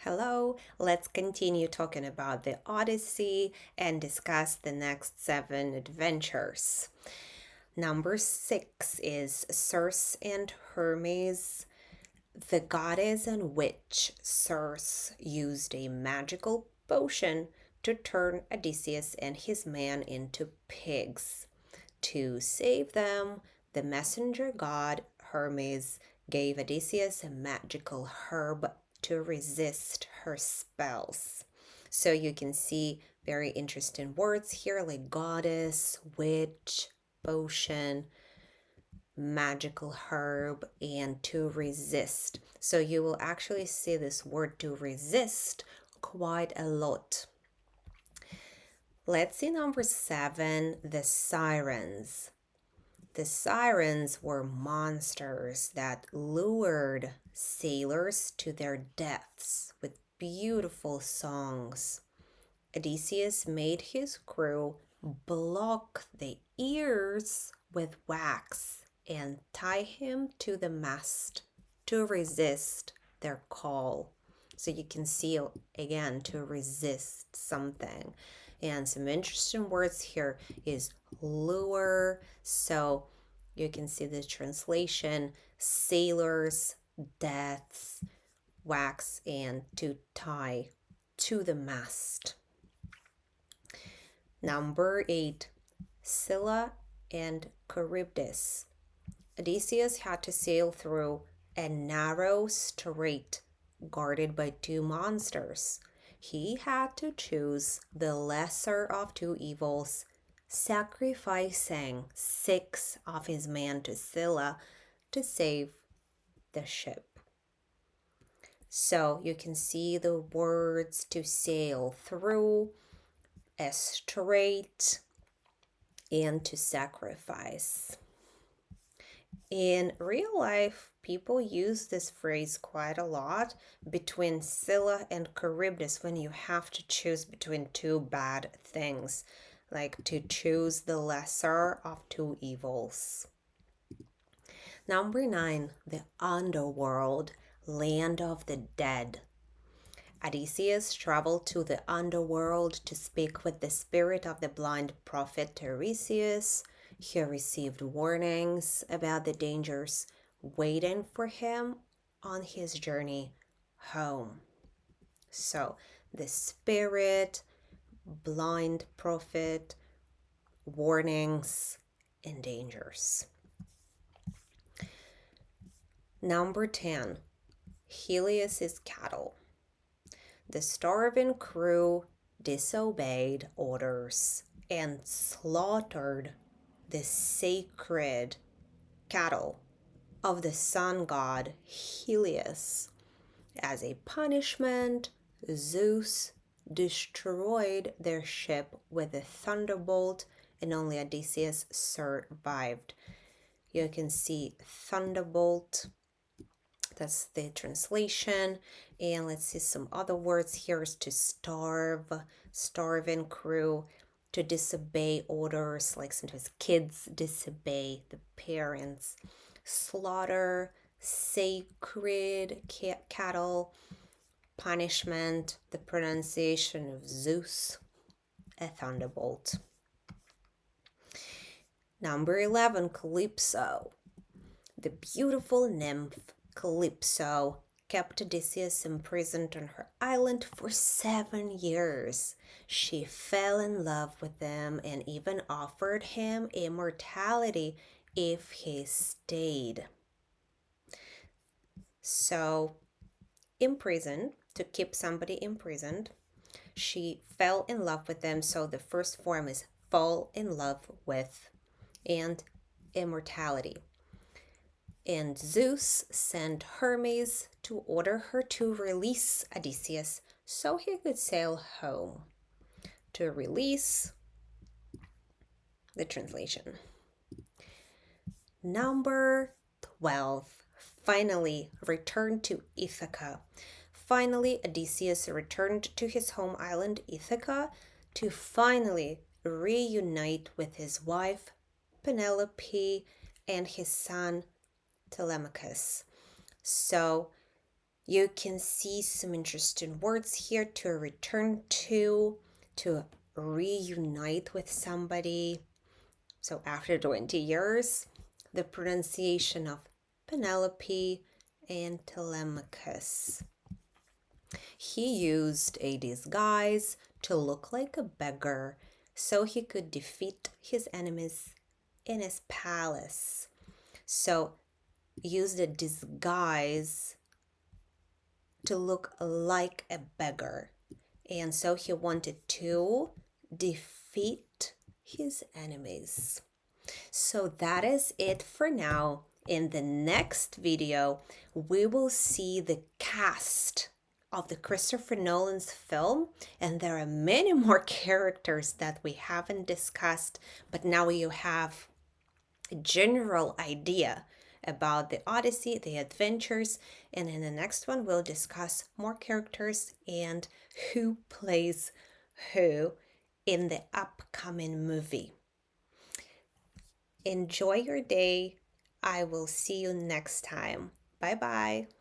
Hello, let's continue talking about the Odyssey and discuss the next 7 adventures. Number 6 is Circe and Hermes. The goddess and witch Circe used a magical potion to turn Odysseus and his man into pigs. To save them, the messenger god Hermes gave Odysseus a magical herb to resist her spells. So you can see very interesting words here like goddess, witch, potion, magical herb, and to resist. So you will actually see this word to resist quite a lot. Let's see number 7, the sirens. The sirens were monsters that lured sailors to their deaths with beautiful songs. Odysseus made his crew block the ears with wax and tie him to the mast to resist their call. So you can see again to resist something. And some interesting words here is lure. So you can see the translation sailors, deaths, wax, and to tie to the mast. Number 8, Scylla and Charybdis. Odysseus had to sail through a narrow strait guarded by 2 monsters. He had to choose the lesser of 2 evils, sacrificing 6 of his men to Scylla to save the ship. So you can see the words to sail through, a strait, and to sacrifice. In real life, people use this phrase quite a lot between Scylla and Charybdis when you have to choose between 2 bad things, like to choose the lesser of 2 evils. Number 9, the underworld, land of the dead. Odysseus traveled to the underworld to speak with the spirit of the blind prophet Tiresias. He received warnings about the dangers waiting for him on his journey home. So, the spirit, blind prophet, warnings, and dangers. Number 10, Helios's cattle. The starving crew disobeyed orders and slaughtered the sacred cattle of the sun god Helios. As a punishment, Zeus destroyed their ship with a thunderbolt, and only Odysseus survived. You can see thunderbolt. That's the translation. And let's see some other words here is to starve, starving crew, to disobey orders, like sometimes kids disobey the parents, slaughter, sacred cattle, punishment, the pronunciation of Zeus, a thunderbolt. Number 11, Calypso. The beautiful nymph Calypso kept Odysseus imprisoned on her island for 7 years. She fell in love with him and even offered him immortality if he stayed. So, imprisoned, to keep somebody imprisoned, she fell in love with them. So the first form is fall in love with, and immortality. And Zeus sent Hermes to order her to release Odysseus so he could sail home. To release, the translation. Number 12, finally returned to Ithaca. Finally, Odysseus returned to his home island, Ithaca, to finally reunite with his wife, Penelope, and his son, Telemachus. So You can see some interesting words here to return to reunite with somebody. So after 20 years, the pronunciation of Penelope and Telemachus. He used a disguise to look like a beggar so he could defeat his enemies in his palace. So used a disguise to look like a beggar. And so he wanted to defeat his enemies. So that is it for now. In the next video, we will see the cast of the Christopher Nolan's film, and there are many more characters that we haven't discussed, but now you have a general idea about the Odyssey, the adventures, and in the next one we'll discuss more characters and who plays who in the upcoming movie. Enjoy your day. I will see you next time. Bye bye.